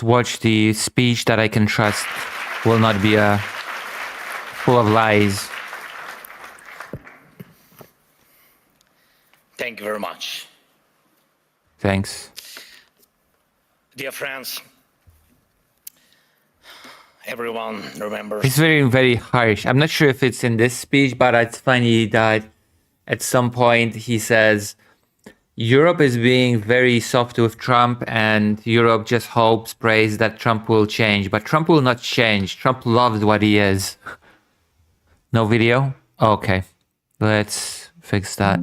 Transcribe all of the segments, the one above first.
watch the speech that I can trust. Will not be full of lies. Thank you very much. Thanks. Dear friends, everyone remembers. It's very, very harsh. I'm not sure if it's in this speech, but it's funny that at some point he says, Europe is being very soft with Trump and Europe just hopes, prays that Trump will change. But Trump will not change. Trump loves what he is. No video? Okay. Let's fix that.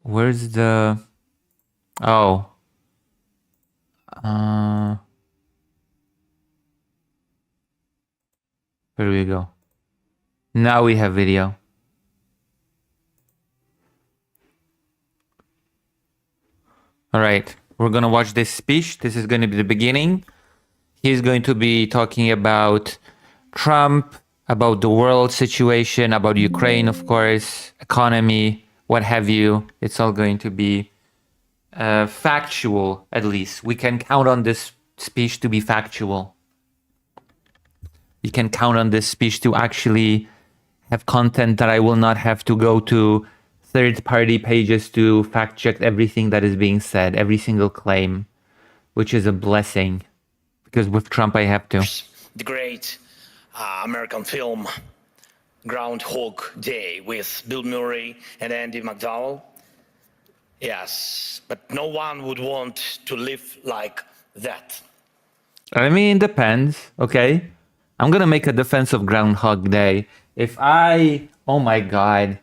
Where's the... Oh. Where do we go? Now we have video. All right, we're going to watch this speech. This is going to be the beginning. He's going to be talking about Trump, about the world situation, about Ukraine, of course, economy, what have you. It's all going to be factual, at least. We can count on this speech to be factual. You can count on this speech to actually have content that I will not have to go to third-party pages to fact-check everything that is being said, every single claim, which is a blessing. Because with Trump, I have to. The great American film Groundhog Day with Bill Murray and Andy McDowell. Yes, but no one would want to live like that. I mean, it depends, okay? I'm gonna make a defense of Groundhog Day. Oh my God.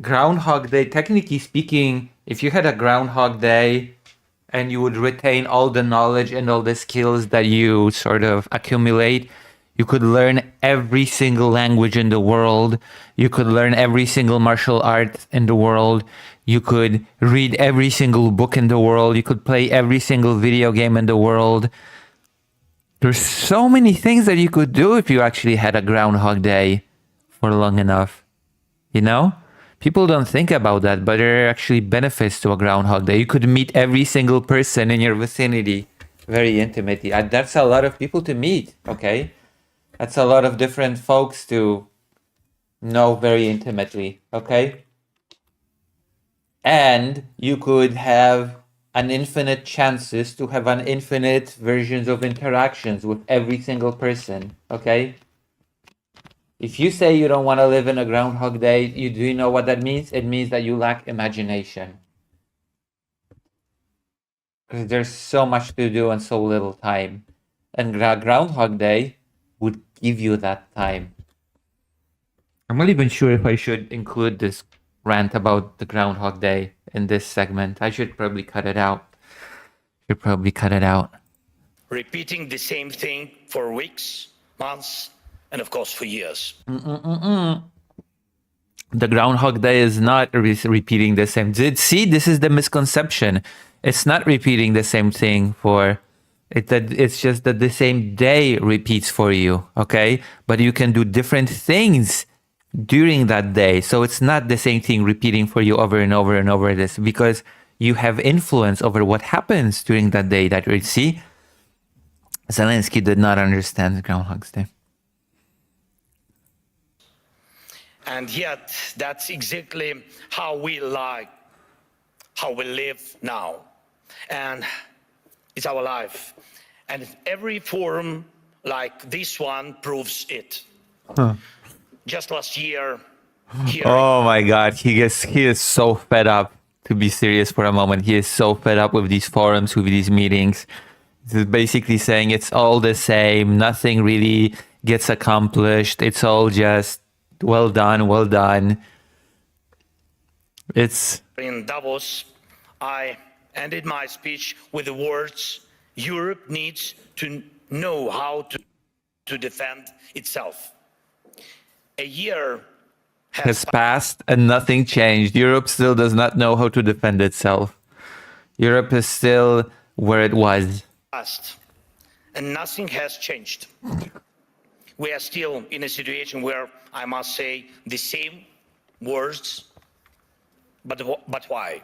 Groundhog Day, technically speaking, if you had a Groundhog Day and you would retain all the knowledge and all the skills that you sort of accumulate, you could learn every single language in the world. You could learn every single martial art in the world. You could read every single book in the world. You could play every single video game in the world. There's so many things that you could do if you actually had a Groundhog Day for long enough, you know? People don't think about that, but there are actually benefits to a Groundhog Day. You could meet every single person in your vicinity very intimately. That's a lot of people to meet, okay? That's a lot of different folks to know very intimately, okay? And you could have an infinite chances to have an infinite versions of interactions with every single person, okay? If you say you don't want to live in a Groundhog Day, do you know what that means? It means that you lack imagination. Because there's so much to do and so little time. And Groundhog Day would give you that time. I'm not even sure if I should include this rant about the Groundhog Day in this segment. I should probably cut it out. Repeating the same thing for weeks, months, and of course for years. The Groundhog Day is not repeating the same. See, this is the misconception. It's not repeating the same thing it's just that the same day repeats for you, okay? But you can do different things during that day. So it's not the same thing repeating for you over and over and over this, because you have influence over what happens during that day. That we see, Zelensky did not understand Groundhog's Day. And yet, that's exactly how we live now. And it's our life. And every forum like this one proves it. Huh. Just last year. Oh my God, he is so fed up, to be serious for a moment. He is so fed up with these forums, with these meetings. He's basically saying it's all the same. Nothing really gets accomplished. It's all just well done. It's in Davos, I ended my speech with the words, Europe needs to know how to defend itself. A year has passed and nothing changed. Europe still does not know how to defend itself. Europe is still where it was. And nothing has changed. We are still in a situation where I must say the same words, but why?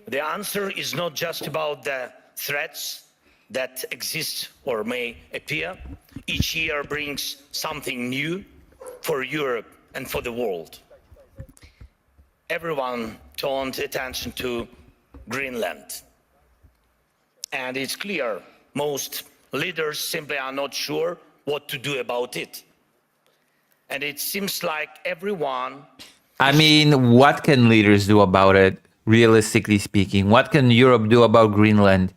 The answer is not just about the threats that exist or may appear. Each year brings something new for Europe and for the world. Everyone turned attention to Greenland. And it's clear most leaders simply are not sure what to do about it. And it seems like everyone... I mean, what can leaders do about it, realistically speaking? What can Europe do about Greenland?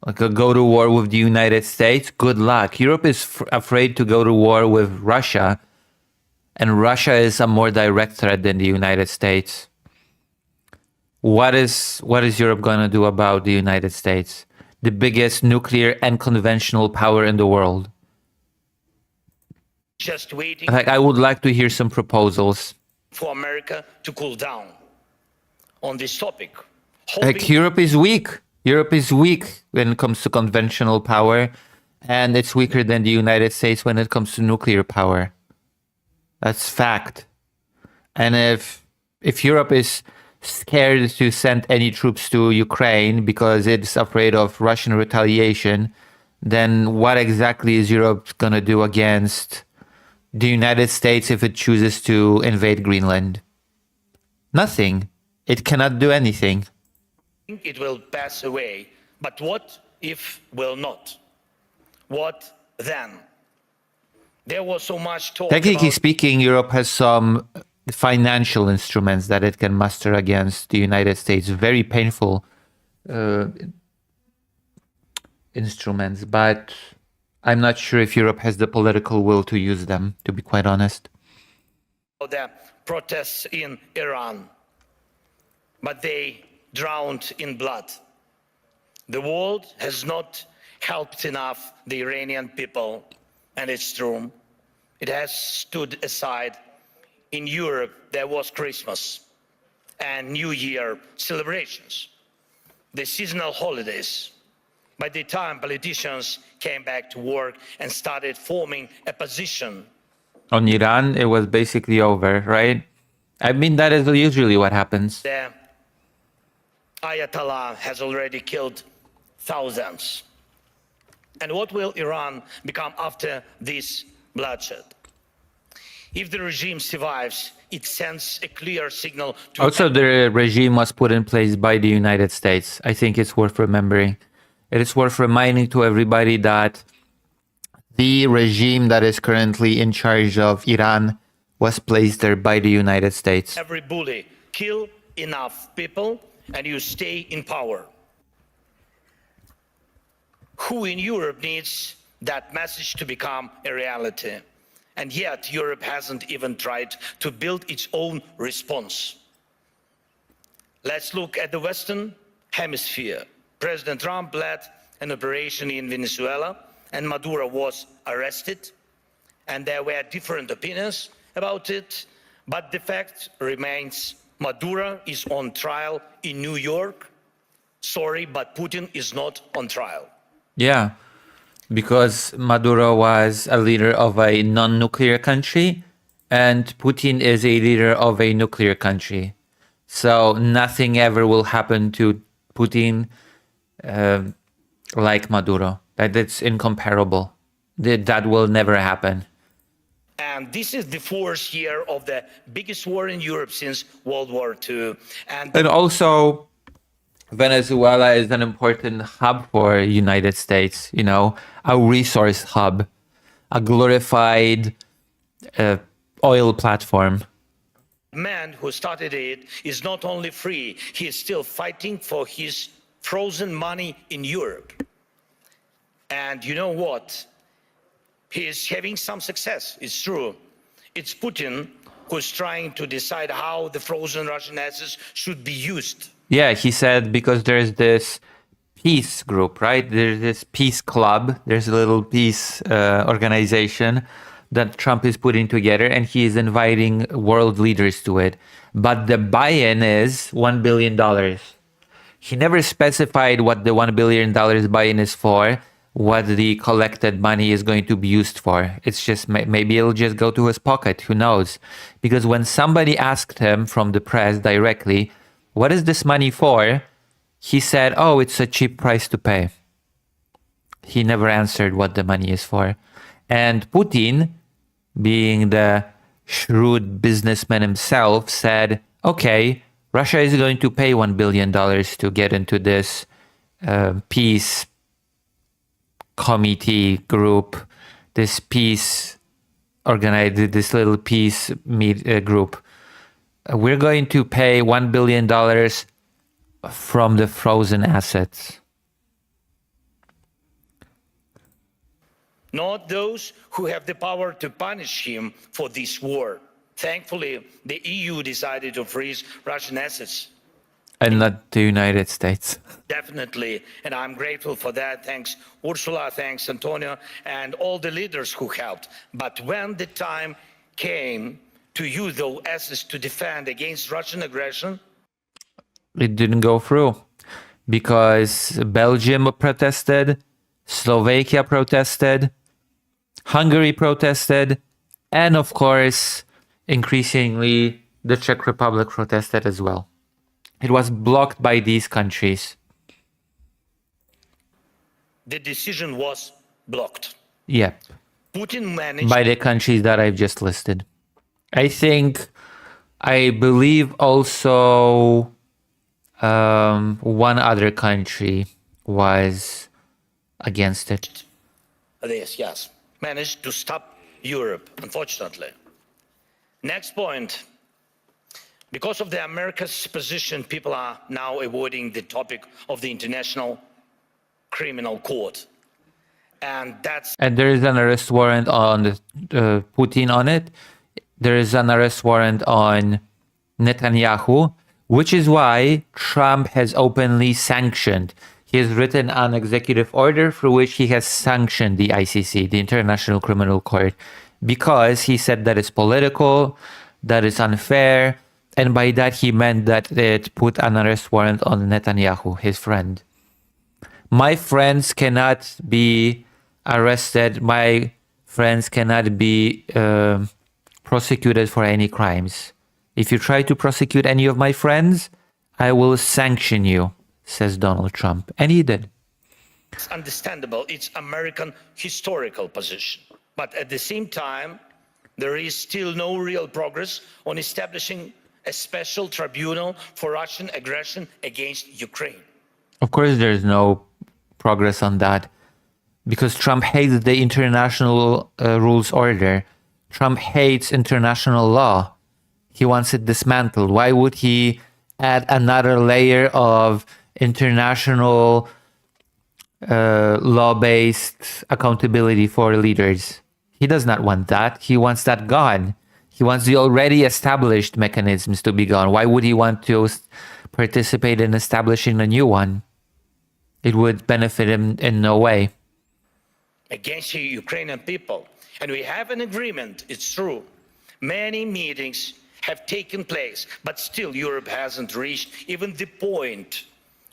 Like, go to war with the United States? Good luck. Europe is afraid to go to war with Russia, and Russia is a more direct threat than the United States. What is Europe going to do about the United States? The biggest nuclear and conventional power in the world. Just waiting. Like, I would like to hear some proposals. For America to cool down on this topic. Like, Europe is weak. Europe is weak when it comes to conventional power, and it's weaker than the United States when it comes to nuclear power. That's fact. And if Europe is scared to send any troops to Ukraine because it's afraid of Russian retaliation, then what exactly is Europe gonna do against the United States if it chooses to invade Greenland? Nothing. It cannot do anything. It will pass away. But what if will not? What then? There was so much talk. Technically speaking, Europe has some financial instruments that it can muster against the United States. Very painful instruments, but I'm not sure if Europe has the political will to use them, to be quite honest. The protests in Iran, but they drowned in blood. The world has not helped enough the Iranian people, and it's true. It has stood aside. In Europe, there was Christmas and New Year celebrations, the seasonal holidays. By the time politicians came back to work and started forming a position on Iran, it was basically over, right? I mean, that is usually what happens. The Ayatollah has already killed thousands. And what will Iran become after this bloodshed? If the regime survives, it sends a clear signal to... Also, the regime was put in place by the United States. I think it's worth remembering. It is worth reminding to everybody that the regime that is currently in charge of Iran was placed there by the United States. Every bully, kill enough people and you stay in power. Who in Europe needs that message to become a reality? And yet Europe hasn't even tried to build its own response. Let's look at the Western Hemisphere. President Trump led an operation in Venezuela and Maduro was arrested, and there were different opinions about it, but the fact remains Maduro is on trial in New York. Sorry, but Putin is not on trial. Yeah, because Maduro was a leader of a non-nuclear country and Putin is a leader of a nuclear country. So nothing ever will happen to Putin like Maduro. That's incomparable. That will never happen. And this is the fourth year of the biggest war in Europe since World War II. And also, Venezuela is an important hub for United States, you know, a resource hub, a glorified oil platform. The man who started it is not only free, he is still fighting for his frozen money in Europe. And you know what? He is having some success, it's true. It's Putin who's trying to decide how the frozen Russian assets should be used. Yeah, he said because there's this peace group, right? There's this peace club. There's a little peace organization that Trump is putting together, and he is inviting world leaders to it. But the buy-in is $1 billion. He never specified what the $1 billion buy-in is for, what the collected money is going to be used for. It's just, maybe it'll just go to his pocket, who knows? Because when somebody asked him from the press directly, what is this money for? he said, oh, it's a cheap price to pay. He never answered what the money is for. And Putin, being the shrewd businessman himself, said, okay, Russia is going to pay $1 billion to get into this peace committee group, this peace organized, this little peace group. We're going to pay $1 billion from the frozen assets. Not those who have the power to punish him for this war. Thankfully, the EU decided to freeze Russian assets. And not the United States. Definitely, and I'm grateful for that. Thanks, Ursula, thanks, Antonio, and all the leaders who helped. But when the time came to use those assets to defend against Russian aggression, it didn't go through because Belgium protested, Slovakia protested, Hungary protested, and of course, increasingly, the Czech Republic protested as well. It was blocked by these countries. the decision was blocked. Yep. Putin managed By the countries that I've just listed. I believe also one other country was against it. this, yes, managed to stop Europe, unfortunately. Next point. Because of the America's position, people are now avoiding the topic of the International Criminal Court. And that's And there is an arrest warrant on Putin on it. There is an arrest warrant on Netanyahu, which is why Trump has openly sanctioned. He has written an executive order through which he has sanctioned the ICC, the International Criminal Court, because he said that it's political, that it's unfair, and by that he meant that it put an arrest warrant on Netanyahu, his friend. My friends cannot be arrested. My friends cannot be prosecuted for any crimes. If you try to prosecute any of my friends, I will sanction you, says Donald Trump. And he did. understandable. It's American historical position. But at the same time, there is still no real progress on establishing a special tribunal for Russian aggression against Ukraine. Of course, there's no progress on that because Trump hates the international rules order. Trump hates international law. He wants it dismantled. Why would he add another layer of international law-based accountability for leaders? He does not want that. He wants that gone. He wants the already established mechanisms to be gone. Why would he want to participate in establishing a new one? It would benefit him in no way. Against the Ukrainian people. And we have an agreement, it's true. Many meetings have taken place, but still Europe hasn't reached even the point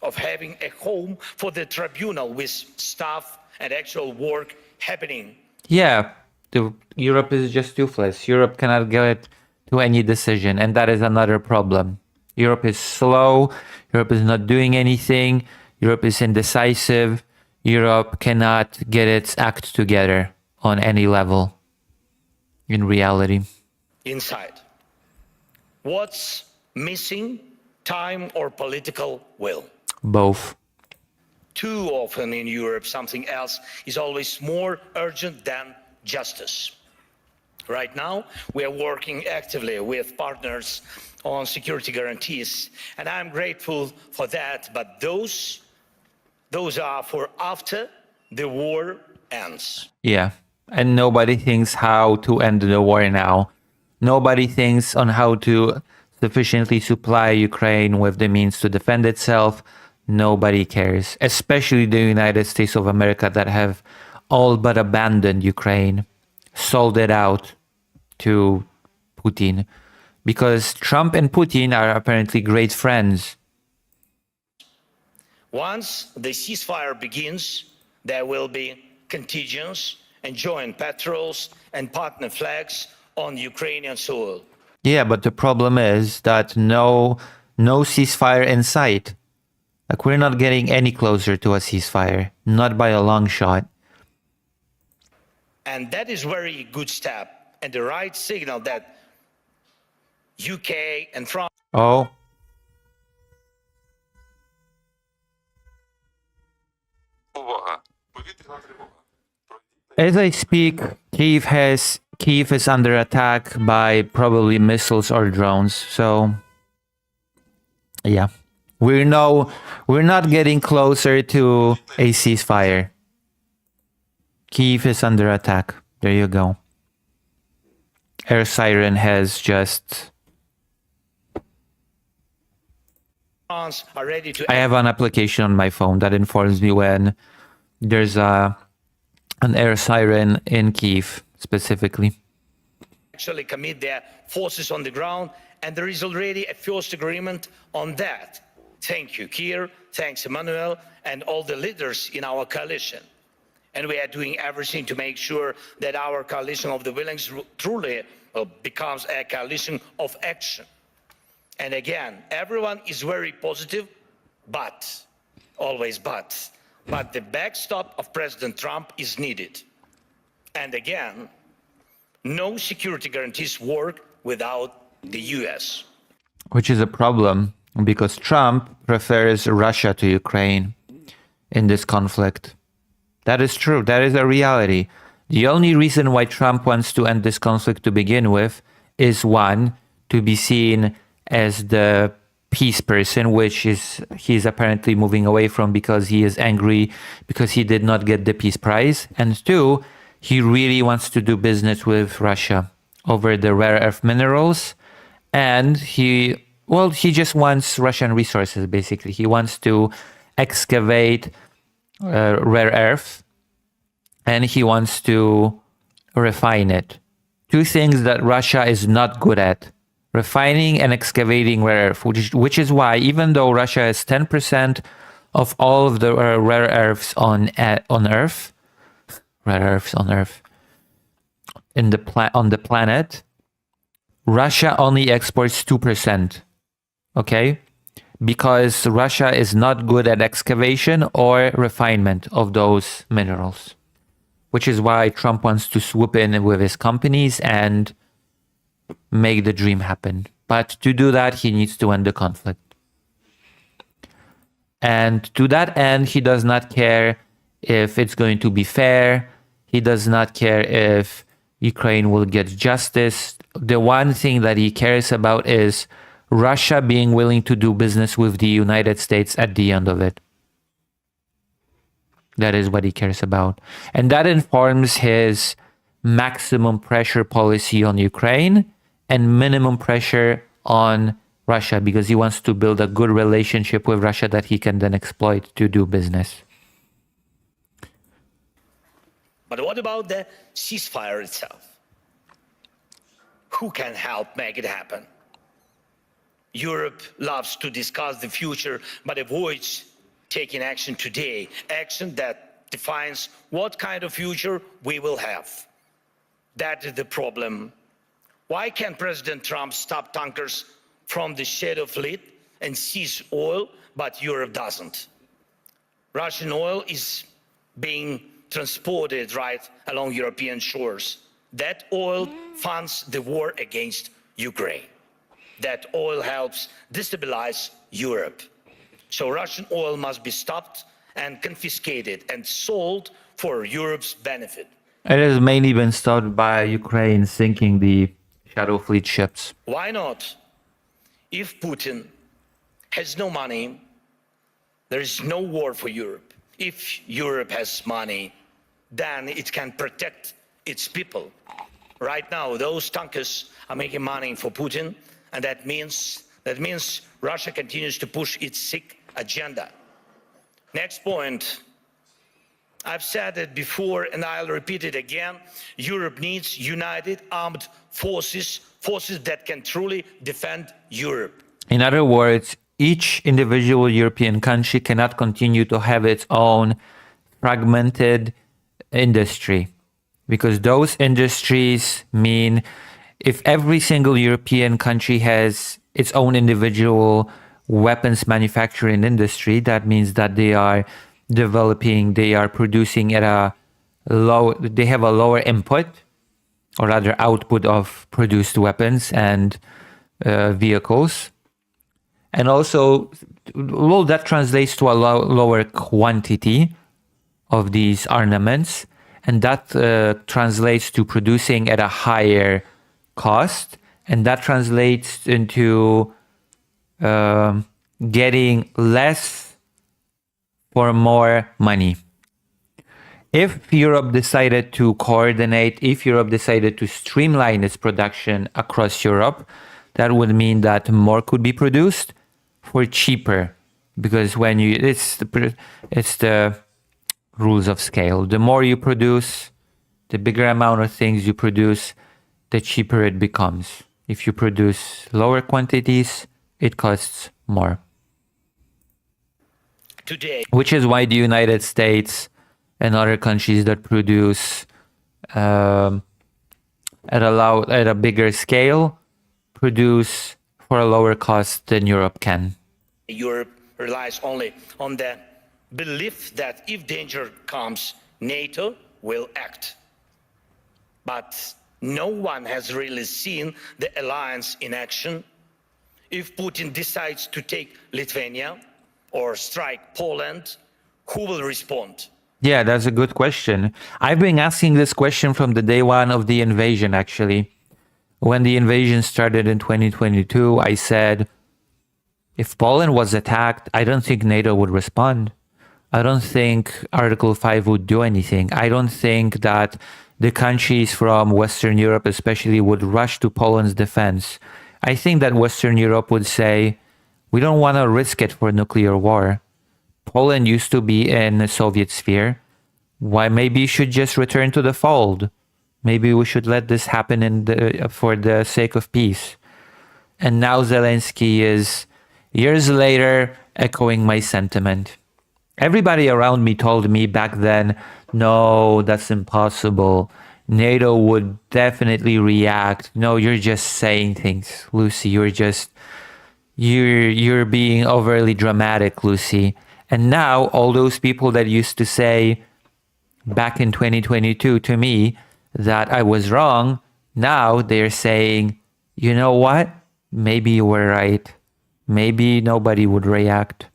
of having a home for the tribunal with staff and actual work happening. Yeah, Europe is just toothless. Europe cannot get to any decision, and that is another problem. Europe is slow. Europe is not doing anything. Europe is indecisive. Europe cannot get its act together on any level in reality. Inside. What's missing? Time or political will? Both. Too often in Europe, something else is always more urgent than justice. Right now, we are working actively with partners on security guarantees, and I'm grateful for that, but those are for after the war ends. Yeah, and nobody thinks how to end the war now. Nobody thinks on how to sufficiently supply Ukraine with the means to defend itself. Nobody cares, especially the United States of America that have all but abandoned Ukraine, sold it out to Putin, because Trump and Putin are apparently great friends. Once the ceasefire begins, there will be contingents and joint patrols and partner flags on Ukrainian soil. Yeah, but the problem is that no ceasefire in sight. Like, we're not getting any closer to a ceasefire, not by a long shot. And that is very good step and the right signal that UK and France. Oh. As I speak, Kyiv is under attack by probably missiles or drones. So, yeah, we're not getting closer to a ceasefire. Kyiv is under attack. There you go. Air siren has just. Are ready to. I have an application on my phone that informs me when there's an air siren in Kyiv specifically. Actually commit their forces on the ground, and there is already a first agreement on that. Thank you, Keir. Thanks, Emmanuel, and all the leaders in our coalition. And we are doing everything to make sure that our coalition of the willing truly becomes a coalition of action. And again, everyone is very positive, but, always but the backstop of President Trump is needed. And again, no security guarantees work without the US. Which is a problem, because Trump prefers Russia to Ukraine in this conflict. That is true. That is a reality. The only reason why Trump wants to end this conflict to begin with is, one, to be seen as the peace person, which he's apparently moving away from because he is angry because he did not get the peace prize. And two, he really wants to do business with Russia over the rare earth minerals. And he just wants Russian resources, basically. He wants to excavate rare earth, and he wants to refine it. Two things that Russia is not good at: refining and excavating rare earth, which is why, even though Russia has 10% of all of the rare earths on Earth, on the planet, Russia only exports 2%. Okay? Because Russia is not good at excavation or refinement of those minerals. Which is why Trump wants to swoop in with his companies and make the dream happen. But to do that, he needs to end the conflict. And to that end, he does not care if it's going to be fair. He does not care if Ukraine will get justice. The one thing that he cares about is Russia being willing to do business with the United States at the end of it. That is what he cares about. And that informs his maximum pressure policy on Ukraine and minimum pressure on Russia, because he wants to build a good relationship with Russia that he can then exploit to do business. But what about the ceasefire itself? Who can help make it happen? Europe loves to discuss the future, but avoids taking action today, action that defines what kind of future we will have. That is the problem. Why can't President Trump stop tankers from the shadow fleet and seize oil, but Europe doesn't? Russian oil is being transported right along European shores. That oil funds the war against Ukraine. That oil helps destabilize Europe. So Russian oil must be stopped and confiscated and sold for Europe's benefit. It has mainly been stopped by Ukraine sinking the Shadow Fleet ships. Why not? If Putin has no money, there is no war for Europe. If Europe has money, then it can protect its people. Right now, those tankers are making money for Putin, and that means Russia continues to push its sick agenda. Next point. I've said it before and I'll repeat it again. Europe needs united armed forces that can truly defend Europe. In other words, each individual European country cannot continue to have its own fragmented industry, because those industries mean if every single European country has its own individual weapons manufacturing industry. That means that they are producing at they have a lower input, or rather output of produced weapons and vehicles. And also, well, that translates to a lower quantity of these armaments. And that translates to producing at a higher cost. And that translates into getting less for more money. If Europe decided to coordinate, if Europe decided to streamline its production across Europe, that would mean that more could be produced for cheaper, because when it's the rules of scale. The more you produce, the bigger amount of things you produce, the cheaper it becomes. If you produce lower quantities, it costs more. Today, which is why the United States and other countries that produce at a bigger scale produce for a lower cost than Europe can. Europe relies only on the belief that if danger comes, NATO will act. But no one has really seen the alliance in action. If Putin decides to take Lithuania or strike Poland, who will respond? Yeah, that's a good question. I've been asking this question from the day one of the invasion, actually. When the invasion started in 2022, I said, if Poland was attacked, I don't think NATO would respond. I don't think Article 5 would do anything. I don't think that the countries from Western Europe especially would rush to Poland's defense. I think that Western Europe would say, we don't want to risk it for nuclear war. Poland used to be in the Soviet sphere. Why maybe you should just return to the fold? Maybe we should let this happen for the sake of peace. And now Zelensky is, years later, echoing my sentiment. Everybody around me told me back then, no, that's impossible. NATO would definitely react. No, you're just saying things, Lucy. You're being overly dramatic, Lucy. And now all those people that used to say back in 2022 to me that I was wrong, now they're saying, you know what? Maybe you were right. Maybe nobody would react.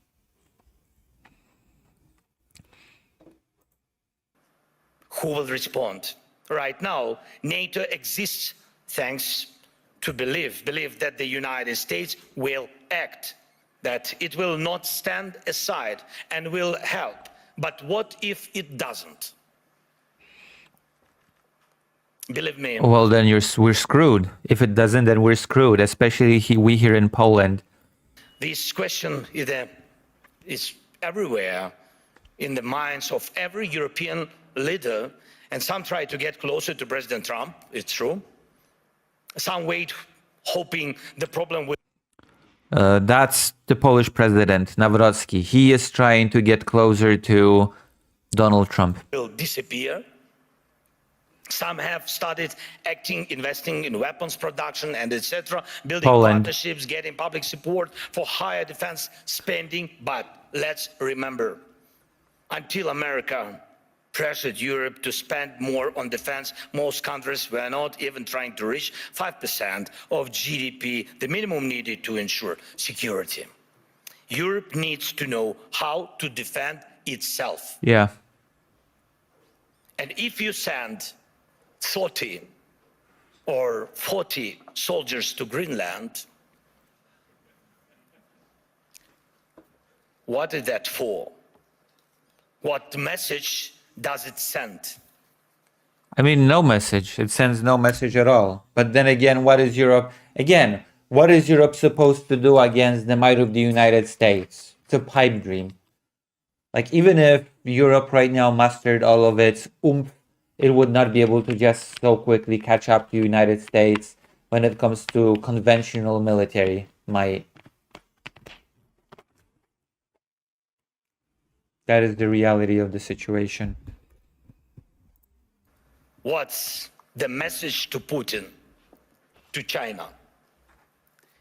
Who will respond? Right now, NATO exists thanks to believe that the United States will act, that it will not stand aside and will help. But what if it doesn't? Believe me. Well, then we're screwed. If it doesn't, then we're screwed, especially we here in Poland. This question is everywhere in the minds of every European leader, and some try to get closer to President Trump, it's true. Some wait, hoping the problem will... That's the Polish president, Nawrocki. He is trying to get closer to Donald Trump. ...will disappear. Some have started acting, investing in weapons production and etc., building partnerships, getting public support for higher defense spending. But let's remember, until America pressured Europe to spend more on defense, most countries were not even trying to reach 5% of GDP, the minimum needed to ensure security. Europe needs to know how to defend itself. Yeah. And if you send 30 or 40 soldiers to Greenland, what is that for? What message does it send? I mean, no message. It sends no message at all. But then again, what is Europe supposed to do against the might of the United States? It's a pipe dream. Like, even if Europe right now mastered all of its oomph, it would not be able to just so quickly catch up to the United States when it comes to conventional military might. That is the reality of the situation. What's the message to Putin, to China?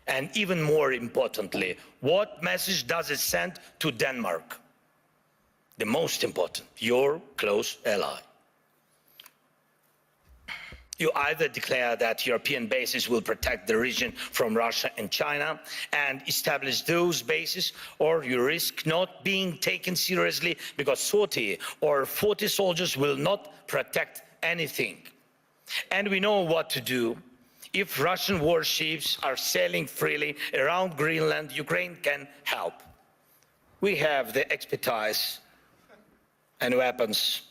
And even more importantly, what message does it send to Denmark? The most important, your close ally. You either declare that European bases will protect the region from Russia and China and establish those bases, or you risk not being taken seriously because 30 or 40 soldiers will not protect anything. And we know what to do. If Russian warships are sailing freely around Greenland, Ukraine can help. We have the expertise and weapons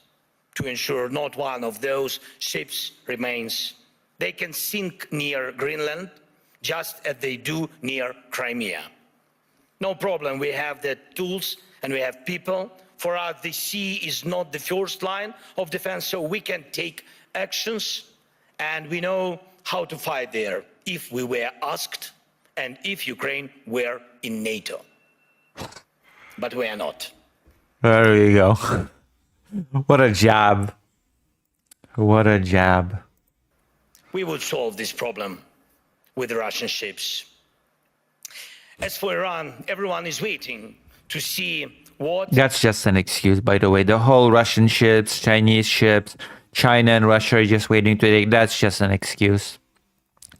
to ensure not one of those ships remains. They can sink near Greenland, just as they do near Crimea. No problem, we have the tools and we have people. For us, the sea is not the first line of defense, so we can take actions, and we know how to fight there if we were asked and if Ukraine were in NATO. But we are not. There you go. What a jab. What a jab. We would solve this problem with the Russian ships. As for Iran, everyone is waiting to see what... That's just an excuse, by the way. The whole Russian ships, Chinese ships, China and Russia are just waiting to take... That's just an excuse.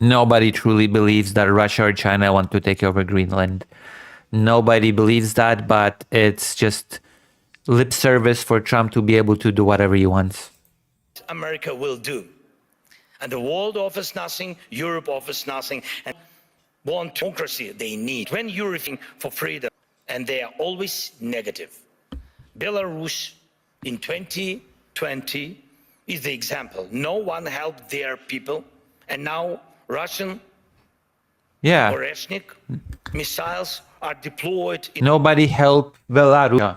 Nobody truly believes that Russia or China want to take over Greenland. Nobody believes that, but it's just lip service for Trump to be able to do whatever he wants. America will do. And the world offers nothing, Europe offers nothing, and want democracy they need. When you're looking for freedom, and they are always negative. Belarus in 2020 is the example. No one helped their people, and now Russian Oreshnik missiles are deployed. Nobody helped Belarus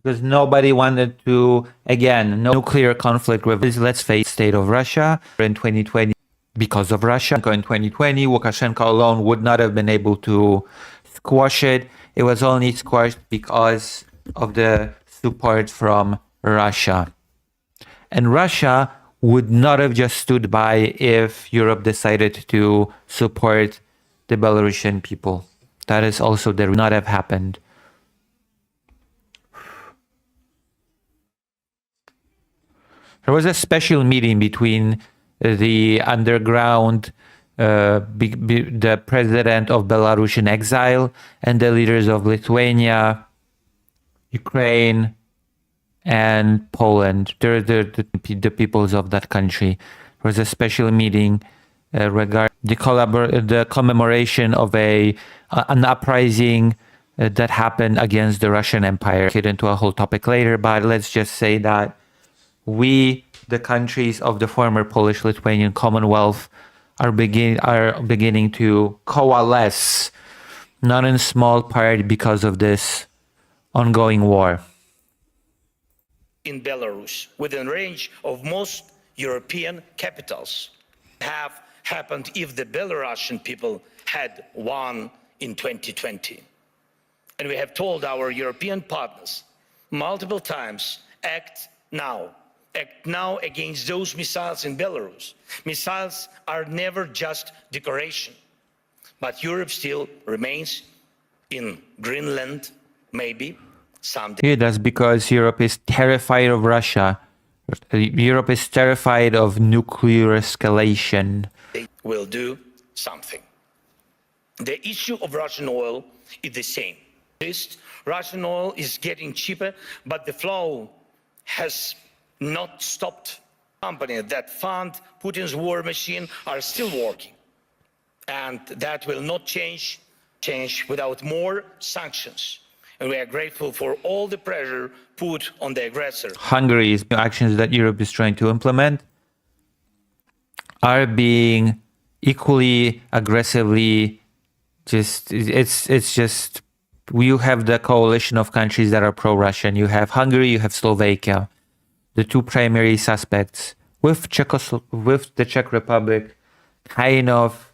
because nobody wanted to, again, no nuclear conflict with this, let's face, state of Russia in 2020 because of Russia. In 2020, Lukashenko alone would not have been able to squash it. It was only squashed because of the support from Russia. And Russia would not have just stood by if Europe decided to support the Belarusian people. That is also that would not have happened. There was a special meeting between the underground, the president of Belarus in exile, and the leaders of Lithuania, Ukraine, and Poland. They're the peoples of that country. There was a special meeting regarding the commemoration of an uprising that happened against the Russian Empire. I'll get into a whole topic later, but let's just say that we, the countries of the former Polish-Lithuanian Commonwealth, are beginning to coalesce, not in small part because of this ongoing war. In Belarus, within range of most European capitals, have happened if the Belarusian people had won in 2020. And we have told our European partners multiple times, act now. Act now against those missiles in Belarus. Missiles are never just decoration, but Europe still remains in Greenland, maybe someday. Yeah, that's because Europe is terrified of Russia. Europe is terrified of nuclear escalation. They will do something. The issue of Russian oil is the same. Russian oil is getting cheaper, but the flow has not stopped. Companies that fund Putin's war machine are still working. And that will not change without more sanctions. And we are grateful for all the pressure put on the aggressor. Hungary's actions that Europe is trying to implement are being equally aggressively it's just you have the coalition of countries that are pro-Russian. You have Hungary, you have Slovakia, the two primary suspects, with the Czech Republic kind of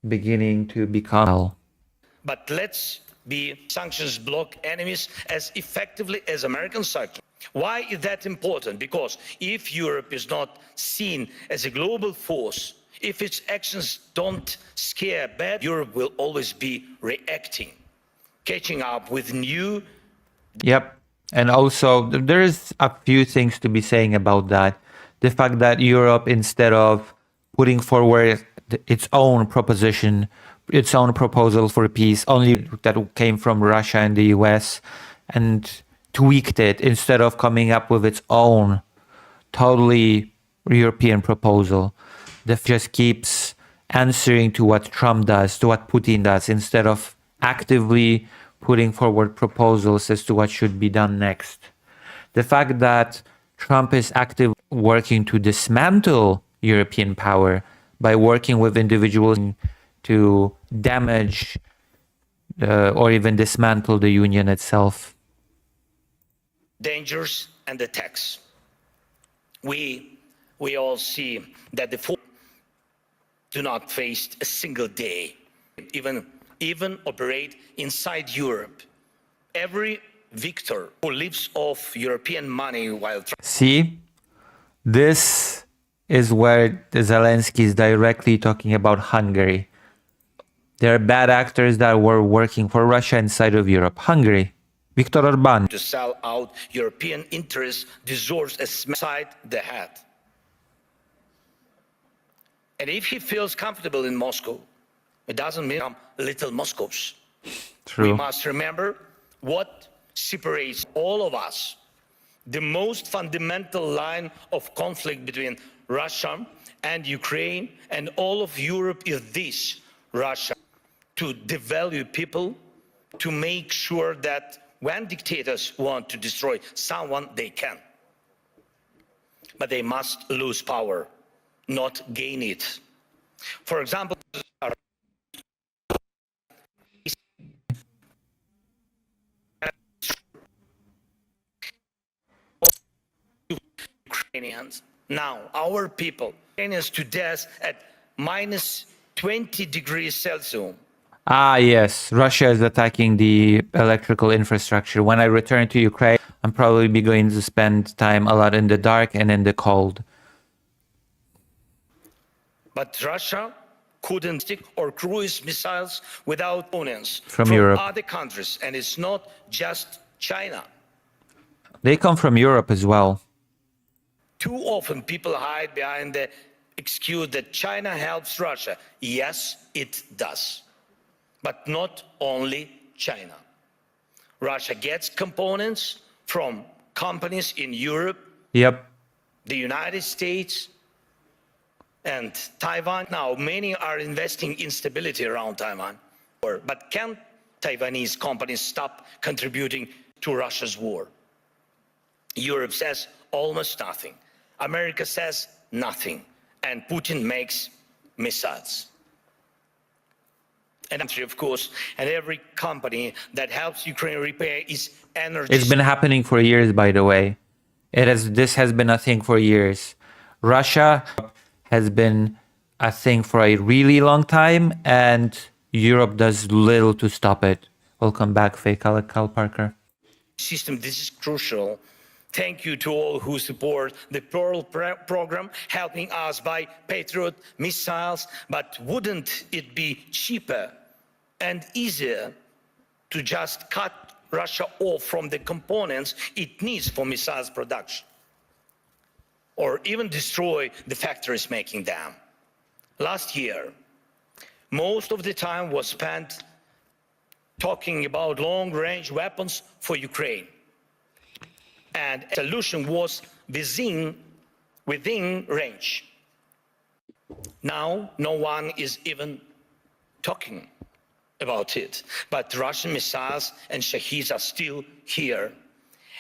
beginning to become. But let's be sanctions block enemies as effectively as American sanctions. Why is that important? Because if Europe is not seen as a global force, If its actions don't scare bad, Europe will always be reacting, catching up with new. Yep. And also, there's a few things to be saying about that. The fact that Europe, instead of putting forward its own proposition, its own proposal for peace, only that came from Russia and the US, and tweaked it instead of coming up with its own totally European proposal, that just keeps answering to what Trump does, to what Putin does, instead of actively putting forward proposals as to what should be done next. The fact that Trump is actively working to dismantle European power by working with individuals to damage or even dismantle the Union itself. Dangers and attacks. We all see that the forces do not face a single day, even operate inside Europe. Every victor who lives off European money while... See, this is where Zelensky is directly talking about Hungary. There are bad actors that were working for Russia inside of Europe. Hungary, Viktor Orban. To sell out European interests deserves a smack the head. And if he feels comfortable in Moscow, it doesn't mean I'm little Moscows. True. We must remember what separates all of us. The most fundamental line of conflict between Russia and Ukraine and all of Europe is this: Russia to devalue people, to make sure that when dictators want to destroy someone, they can. But they must lose power, not gain it. For example, Ukrainians, now our people, Ukrainians to death at minus 20 degrees Celsius. Ah, yes. Russia is attacking the electrical infrastructure. When I return to Ukraine, I'm probably be going to spend time a lot in the dark and in the cold. But Russia couldn't stick or cruise missiles without opponents From Europe. other countries. And it's not just China. They come from Europe as well. Too often people hide behind the excuse that China helps Russia. Yes, it does. But not only China. Russia gets components from companies in Europe, Yep. the United States, and Taiwan. Now, many are investing in stability around Taiwan. But can Taiwanese companies stop contributing to Russia's war? Europe says almost nothing. America says nothing. And Putin makes missiles. And of course, and every company that helps Ukraine repair is energy. It's been happening for years, by the way. This has been a thing for years. Russia has been a thing for a really long time, and Europe does little to stop it. Welcome back, Faye Cal Parker. System, this is crucial. Thank you to all who support the Pearl program, helping us buy Patriot missiles. But wouldn't it be cheaper and easier to just cut Russia off from the components it needs for missiles production? Or even destroy the factories making them? Last year, most of the time was spent talking about long-range weapons for Ukraine. And a solution was within range. Now, no one is even talking about it. But Russian missiles and Shaheeds are still here.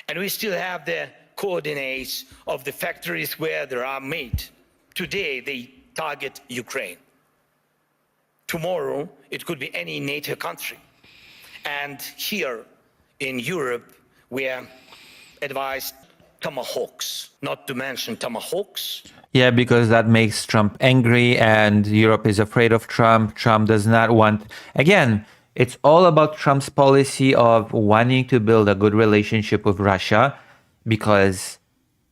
And we still have the coordinates of the factories where they are made. Today, they target Ukraine. Tomorrow, it could be any NATO country. And here in Europe, we are advised tomahawks, not to mention tomahawks. Yeah, because that makes Trump angry and Europe is afraid of Trump. Trump does not want... Again, it's all about Trump's policy of wanting to build a good relationship with Russia, because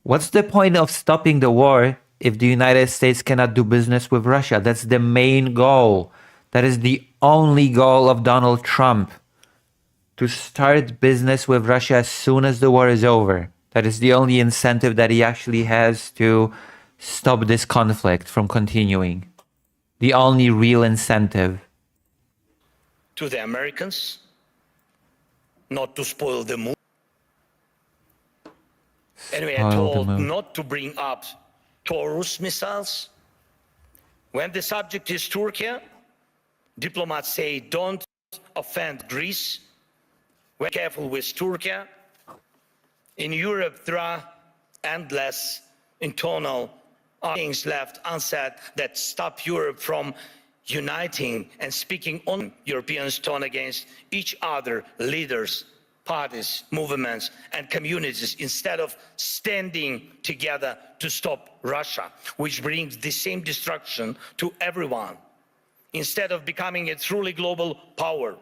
what's the point of stopping the war if the United States cannot do business with Russia. That's the main goal. That is the only goal of Donald Trump. To start business with Russia as soon as the war is over. That is the only incentive that he actually has to stop this conflict from continuing. The only real incentive. To the Americans, not to spoil the mood. And we are told not to bring up Taurus missiles. When the subject is Turkey, diplomats say don't offend Greece. We're careful with Turkey. In Europe, there are endless internal things left unsaid that stop Europe from uniting and speaking on. Europeans turn against each other, leaders, parties, movements, and communities, instead of standing together to stop Russia, which brings the same destruction to everyone. Instead of becoming a truly global power,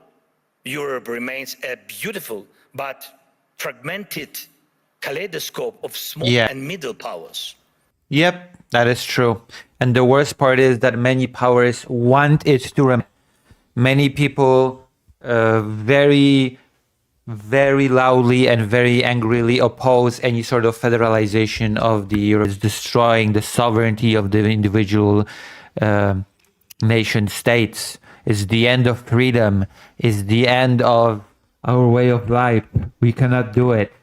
Europe remains a beautiful but fragmented kaleidoscope of small and middle powers. Yep, that is true. And the worst part is that many powers want it to remain. Many people very, very loudly and very angrily oppose any sort of federalization of the Europe. It's destroying the sovereignty of the individual nation states. It's the end of freedom. It's the end of our way of life. We cannot do it.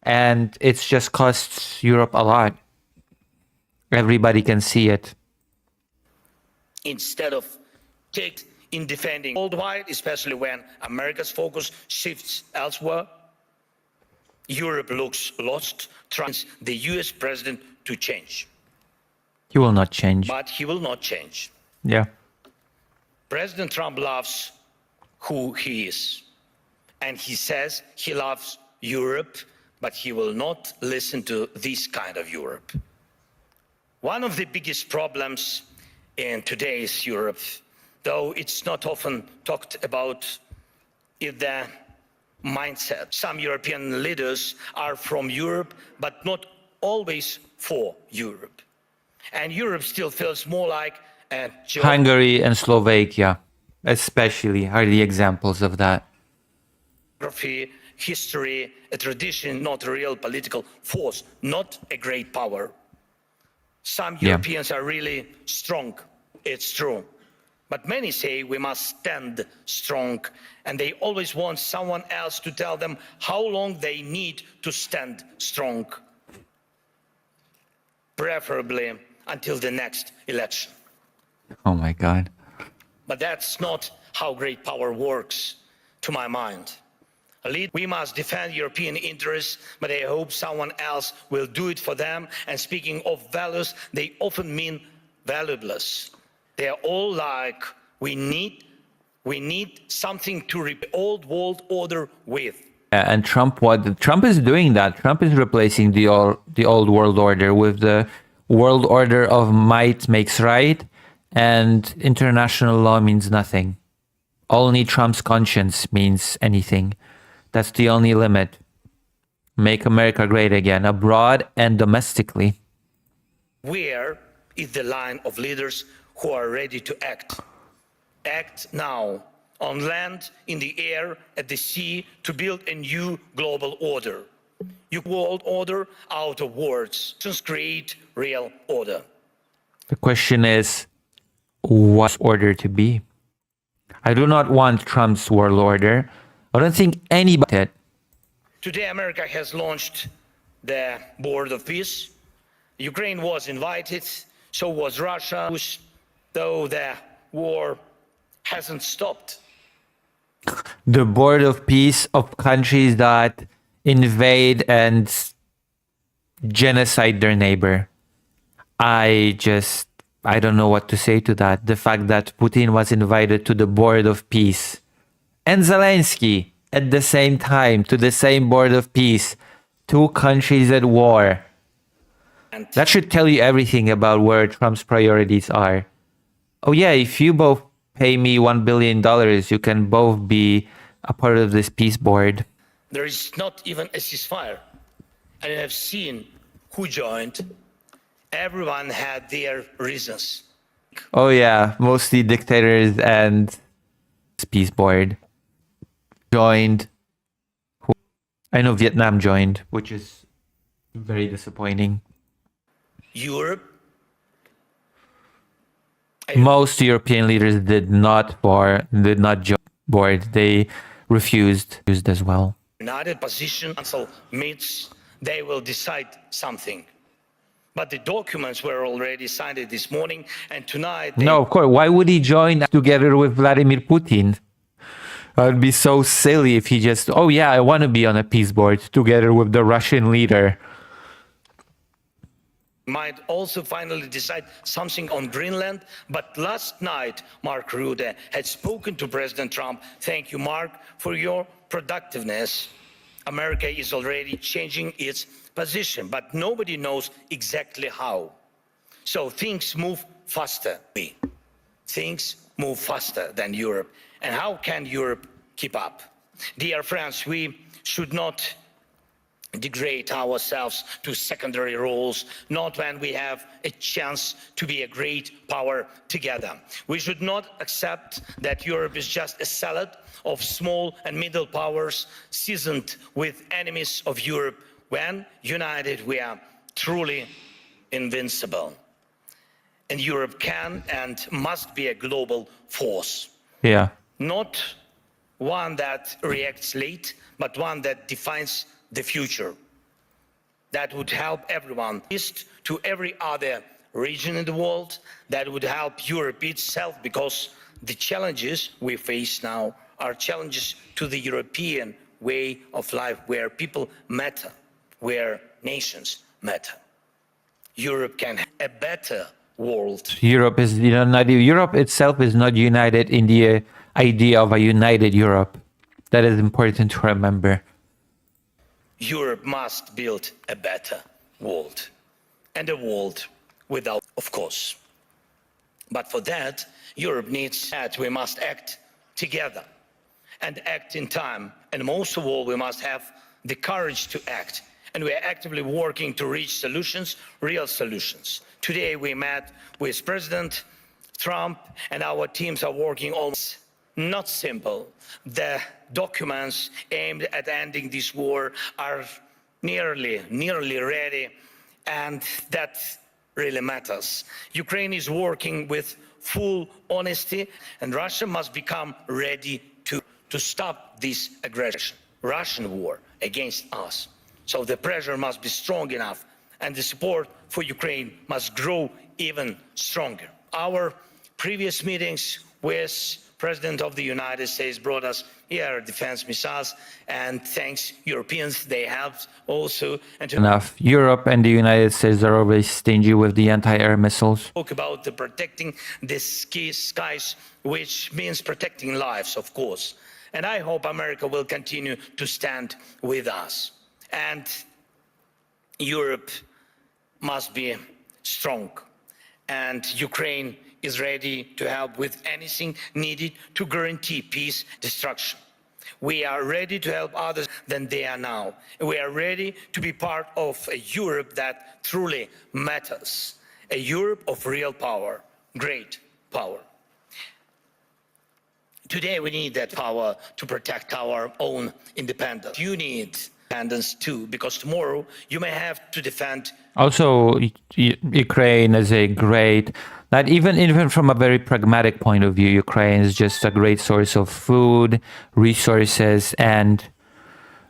And it just costs Europe a lot. Everybody can see it. Instead of in defending worldwide, especially when America's focus shifts elsewhere, Europe looks lost, trying the US president to change. He will not change. But he will not change. Yeah. President Trump loves who he is. And he says he loves Europe, but he will not listen to this kind of Europe. One of the biggest problems in today's Europe, though it's not often talked about, is the mindset. Some European leaders are from Europe, but not always for Europe. And Europe still feels more like a Hungary and Slovakia, especially, are the examples of that. Geography, history, a tradition, not a real political force, not a great power. Some Europeans are really strong, it's true. But many say we must stand strong, and they always want someone else to tell them how long they need to stand strong, preferably until the next election. Oh my God. But that's not how great power works, to my mind. We must defend European interests, but I hope someone else will do it for them. And speaking of values, they often mean valueless. They are all like, we need something to replace the old world order with. And Trump is doing that. Trump is replacing the old world order with the world order of might makes right, and international law means nothing. Only Trump's conscience means anything. That's the only limit. Make America great again, abroad and domestically. Where is the line of leaders who are ready to act? Act now, on land, in the air, at the sea, to build a new global order. You world order out of words. Just create real order. The question is, what's order to be? I do not want Trump's world order. I don't think anybody. Today, America has launched the Board of Peace. Ukraine was invited, so was Russia, though the war hasn't stopped. The Board of Peace of countries that invade and genocide their neighbor. I don't know what to say to that. The fact that Putin was invited to the Board of Peace and Zelensky at the same time to the same Board of Peace, two countries at war. That should tell you everything about where Trump's priorities are. Oh yeah, if you both pay me $1 billion, you can both be a part of this peace board. There is not even a ceasefire. And I have seen who joined Everyone had their reasons. Oh yeah, mostly dictators and peace board joined. I know Vietnam joined, which is very disappointing. Europe. Most European leaders did not join board. They refused as well. United Position Council meets, they will decide something. But the documents were already signed this morning, and tonight... No, of course. Why would he join together with Vladimir Putin? It would be so silly if he just, oh yeah, I want to be on a peace board together with the Russian leader. Might also finally decide something on Greenland. But last night, Mark Rutte had spoken to President Trump. Thank you, Mark, for your productiveness. America is already changing its position, but nobody knows exactly how. So things move faster. Things move faster than Europe. And how can Europe keep up? Dear friends, we should not degrade ourselves to secondary roles, not when we have a chance to be a great power together. We should not accept that Europe is just a salad of small and middle powers seasoned with enemies of Europe. When united, we are truly invincible. And Europe can and must be a global force. Yeah. Not one that reacts late, but one that defines the future. That would help everyone, east to every other region in the world. That would help Europe itself, because the challenges we face now are challenges to the European way of life, where people matter, where nations matter. Europe can have a better world. Europe itself is not united in the idea of a united Europe. That is important to remember. Europe must build a better world, and a world without, of course. But for that, Europe needs that. We must act together and act in time. And most of all, we must have the courage to act. And we are actively working to reach solutions, real solutions. Today, we met with President Trump, and our teams are working on not simple. The documents aimed at ending this war are nearly ready, and that really matters. Ukraine is working with full honesty, and Russia must become ready to stop this aggression, Russian war against us. So the pressure must be strong enough, and the support for Ukraine must grow even stronger. Our previous meetings with President of the United States brought us air defense missiles, and thanks Europeans, they helped also. And enough. Europe and the United States are always stingy with the anti-air missiles. Talk about the protecting the skies, which means protecting lives, of course. And I hope America will continue to stand with us. And Europe must be strong. And Ukraine is ready to help with anything needed to guarantee peace, destruction. We are ready to help others than they are now. We are ready to be part of a Europe that truly matters, a Europe of real power, great power. Today we need that power to protect our own independence. You need independence too, because tomorrow you may have to defend. Also, Ukraine is a great, not even from a very pragmatic point of view, Ukraine is just a great source of food, resources, and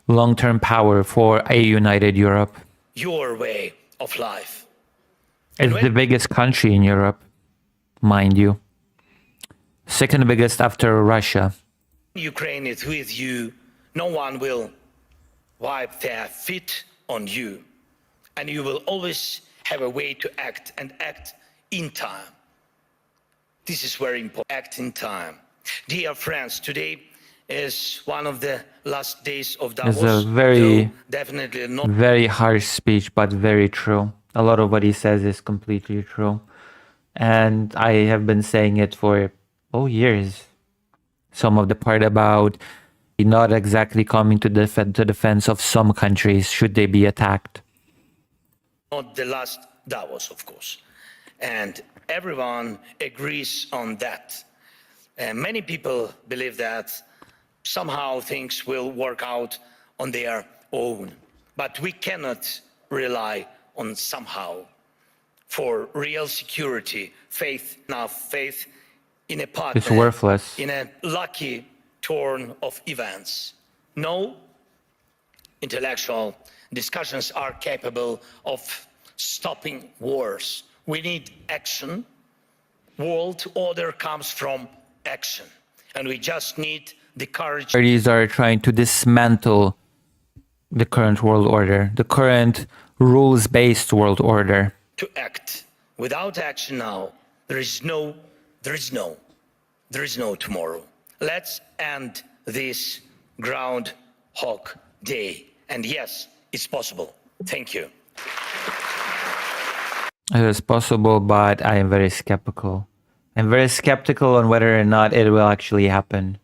long-term power for a united Europe. Your way of life. It's the biggest country in Europe, mind you. Second biggest after Russia. Ukraine is with you. No one will wipe their feet on you. And you will always have a way to act, and act in time. This is very important. Act in time. Dear friends, today is one of the last days of DAVOS. It's a very, definitely not very harsh speech, but very true. A lot of what he says is completely true. And I have been saying it for years. Some of the part about not exactly coming to defense of some countries should they be attacked. the last Davos, of course. And everyone agrees on that. Many people believe that somehow things will work out on their own. But we cannot rely on somehow. For real security, faith in a It's partner, worthless. in a lucky turn of events. No intellectual discussions are capable of stopping wars. We need action. World order comes from action. And we just need the courage. Parties are trying to dismantle the current world order, the current rules-based world order. To act. Without action now, there is no tomorrow. Let's end this Groundhog Day. And yes, it's possible. Thank you. It is possible, but I am very skeptical. I'm very skeptical on whether or not it will actually happen.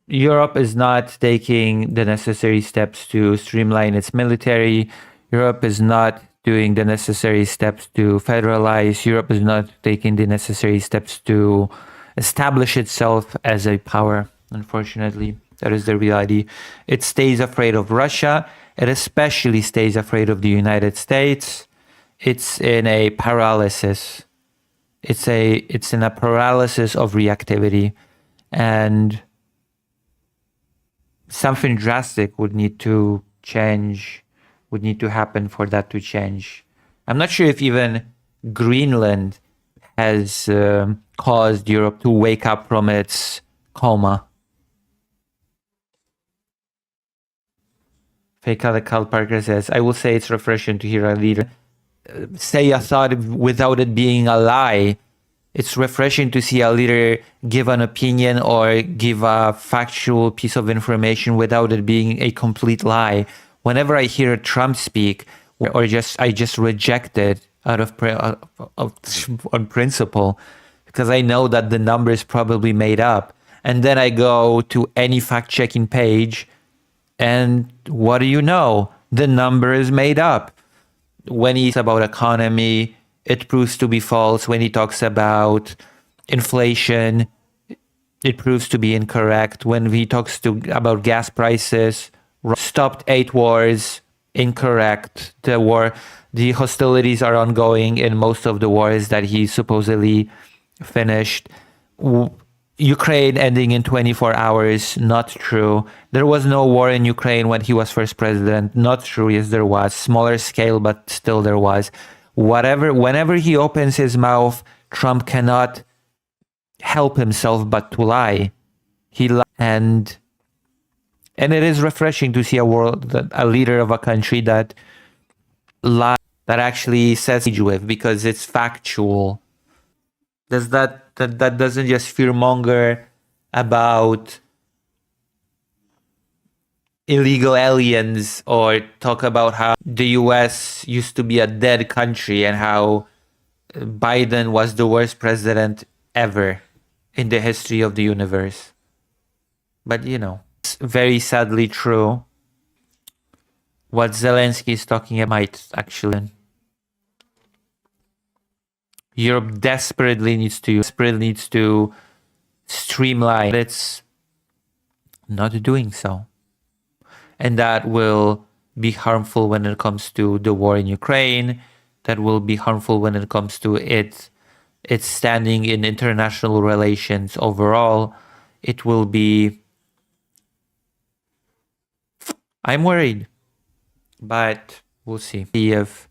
Europe is not taking the necessary steps to streamline its military. Europe is not doing the necessary steps to federalize. Europe is not taking the necessary steps to establish itself as a power, unfortunately. That is the reality. It stays afraid of Russia. It especially stays afraid of the United States. It's in a paralysis. It's in a paralysis of reactivity. And something drastic would need to change, would need to happen for that to change. I'm not sure if even Greenland has caused Europe to wake up from its coma. Fake Carl Parker says, I will say it's refreshing to hear a leader say a thought without it being a lie. It's refreshing to see a leader give an opinion or give a factual piece of information without it being a complete lie. Whenever I hear Trump speak, or I just reject it out of on principle, because I know that the number is probably made up. And then I go to any fact-checking page, and what do you know? The number is made up. When he's about economy, it proves to be false. When he talks about inflation, it proves to be incorrect. When he talks about gas prices, stopped 8 wars, incorrect. The hostilities are ongoing in most of the wars that he supposedly finished. Ukraine ending in 24 hours, not true. There was no war in Ukraine when he was first president, not true. Yes, there was. Smaller scale, but still there was. Whenever he opens his mouth, Trump cannot help himself but to lie. And it is refreshing to see a leader of a country that lies, that actually says with, because it's factual. That doesn't just fearmonger about illegal aliens or talk about how the US used to be a dead country and how Biden was the worst president ever in the history of the universe. But it's very sadly true. What Zelensky is talking about might actually. Europe desperately needs to streamline. It's not doing so. And that will be harmful when it comes to the war in Ukraine. That will be harmful when it comes to its standing in international relations overall. It will be... I'm worried. But we'll see if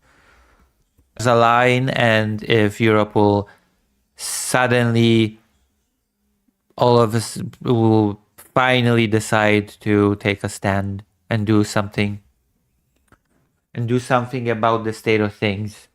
there's a line and if Europe will suddenly, all of us will finally decide to take a stand and do something about the state of things.